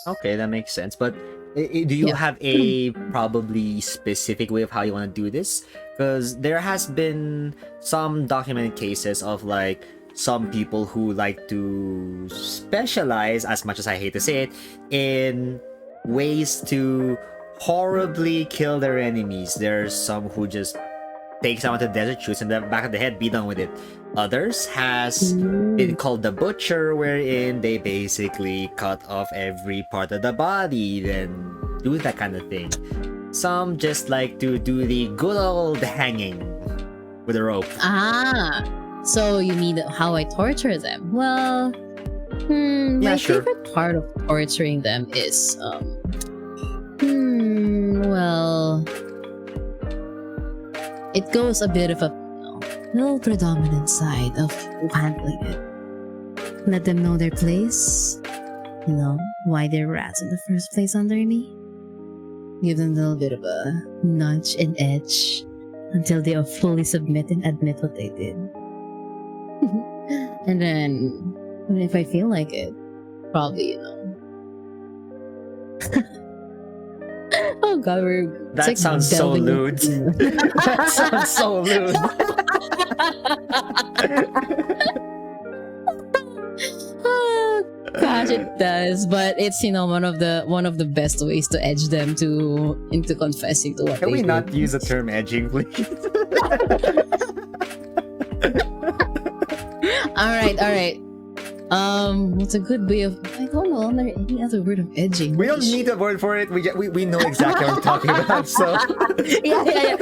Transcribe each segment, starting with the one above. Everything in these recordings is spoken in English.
Okay, that makes sense. But do you Yeah. have a probably specific way of how you want to do this? Because there has been some documented cases of like some people who like to specialize, as much as I hate to say it, in ways to horribly kill their enemies. There's some who just take someone to the desert, shoots in the back of the head, be done with it. Others has been Mm. called the butcher, wherein they basically cut off every part of the body, then do that kind of thing. Some just like to do the good old hanging with a rope. Ah, so you mean how I torture them? Well, Yeah, my sure. favorite part of torturing them is well, it goes a bit of a little predominant side of handling it. Let them know their place, why they're rats in the first place under me. Give them a little bit of a nudge and edge until they are fully submit and admit what they did. And then, if I feel like it, probably, oh god, That sounds so lewd. That sounds so lewd. Gosh, it does, but it's one of the best ways to edge them into confessing to what Can they we did. not use the term edging, please? All right. What's a good way of? I don't know. Any other word of edging? We don't need a word for it. We know exactly what we're talking about. So yeah.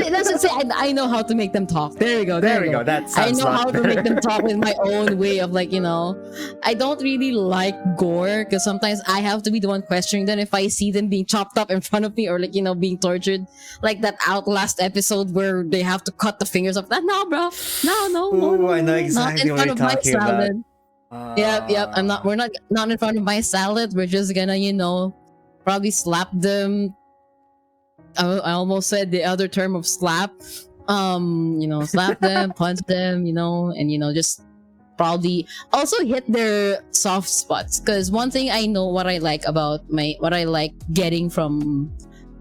Let's just say I know how to make them talk. There we go. there we go. That I sounds know a lot how to better. make them talk with my own way of I don't really like gore because sometimes I have to be the one questioning them if I see them being chopped up in front of me or being tortured, like that Outlast episode where they have to cut the fingers off. No, bro. No. Ooh, I know Not exactly in what front you're of my talking about. salad. Yep. We're not in front of my salad. We're just gonna, probably slap them. I almost said the other term of slap. Slap them, punch them, and just probably also hit their soft spots. Because one thing I know what I like getting from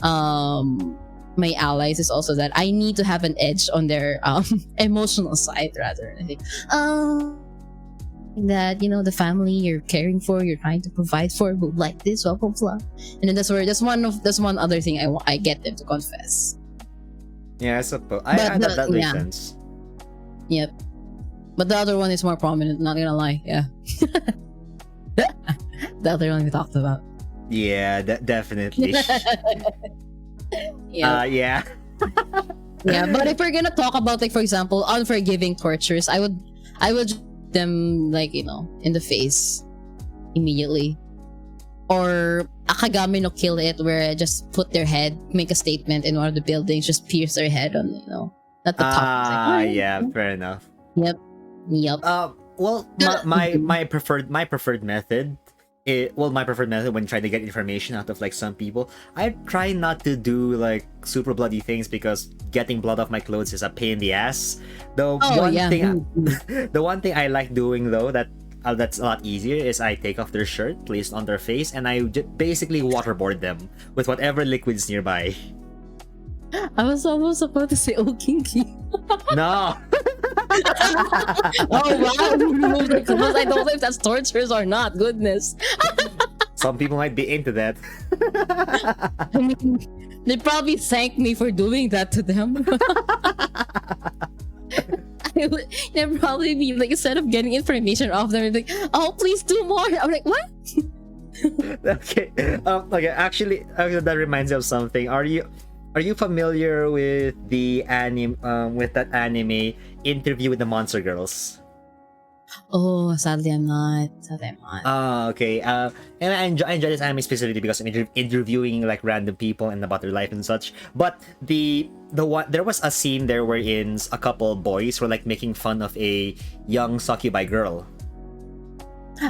my allies is also that I need to have an edge on their emotional side rather. I think that the family you're caring for, you're trying to provide for, will like this, blah blah blah. And then that's one other thing I get them to confess. Yeah, I suppose. That makes sense. Yep. But the other one is more prominent, not gonna lie. Yeah. The other one we talked about. Yeah, definitely. Yeah. Yeah. Yeah, but if we're gonna talk about for example, unforgiving tortures, I would them in the face immediately, or akagami no kill it, where I just put their head, make a statement in one of the buildings, just pierce their head on at the top. Yeah, fair enough. Yep. Well, my preferred method. My preferred method when trying to get information out of some people, I try not to do super bloody things because getting blood off my clothes is a pain in the ass. The one thing I like doing though that's a lot easier is I take off their shirt, place it on their face, and I basically waterboard them with whatever liquids nearby. I was almost about to say, oh, kinky. No. Oh wow, remove the clothes. I don't know if that's tortures or not. Goodness. Some people might be into that. I mean, they probably thank me for doing that to them. They'd probably be instead of getting information off them, like, oh, please do more. I'm like, what? Okay. Okay. Actually, that reminds me of something. Are you familiar with the with that anime Interview with the Monster Girls? Oh, sadly I'm not. Okay. And I enjoy this anime specifically because I'm interviewing random people and about their life and such. But there was a scene there wherein a couple boys were making fun of a young succubi girl.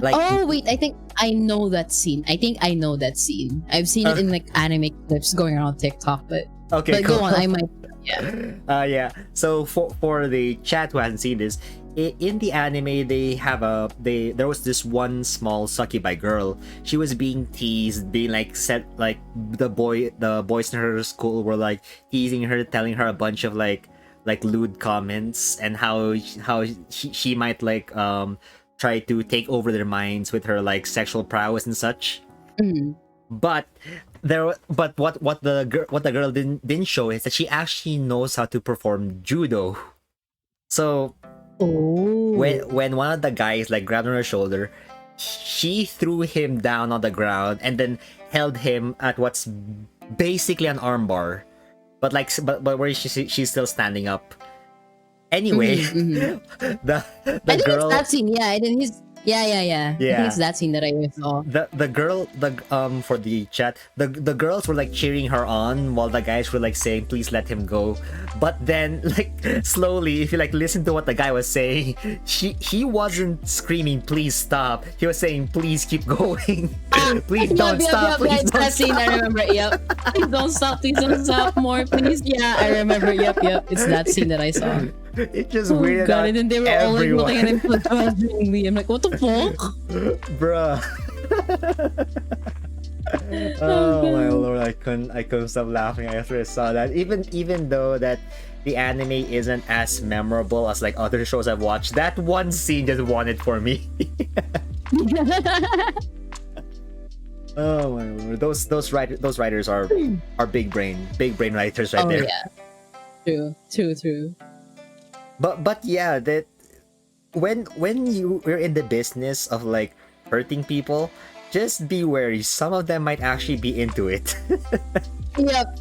Oh wait, I think I know that scene. I've seen it in anime clips going around TikTok, but okay, cool. Go on. I might. Yeah. Yeah. So for the chat who hasn't seen this, in the anime they have a they there was this one small succubi girl. She was being teased, being like said like the boys in her school were like teasing her, telling her a bunch of like lewd comments, and how she might like try to take over their minds with her like sexual prowess and such. But what the girl didn't show is that she actually knows how to perform judo. So when one of the guys like grabbed on her shoulder, she threw him down on the ground and then held him at what's basically an armbar, but where she's still standing up. Anyway, the I think girl, it's that scene. Yeah, I think he's. Yeah. I think it's that scene that I saw. the girl for the chat, the girls were like cheering her on while the guys were like saying please let him go. But then like slowly, if you like listen to what the guy was saying, he wasn't screaming please stop, he was saying please keep going. Please don't stop. Please It's don't that scene. stop. I remember. Yep. Please don't stop more, please. Yeah, I remember. Yep. It's that scene that I saw. It just weirded God, out and then they were all like everyone. looking at him frustratingly. I'm like, what the fuck? Bruh. Oh my lord, I couldn't stop laughing after I saw that. Even though that the anime isn't as memorable as like other shows I've watched, that one scene just won it for me. Oh my lord, those writers are big brain writers right there. Yeah. True. But yeah, that when you're in the business of like hurting people, just be wary. Some of them might actually be into it. Yep.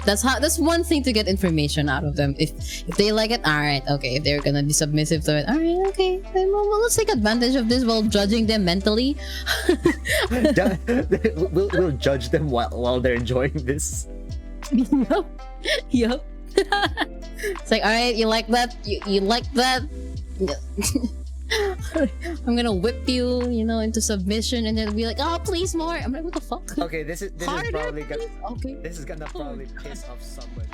That's one thing to get information out of them. If they like it, all right, okay. If they're gonna be submissive to it, all right, okay. Then well, let's take advantage of this while judging them mentally. we'll judge them while they're enjoying this. Yep. It's like, all right, you like that? You like that? I'm gonna whip you, into submission, and then be like, oh, please more. I'm like, what the fuck? Okay, this is Harder, probably please? Okay. this is gonna probably piss off someone.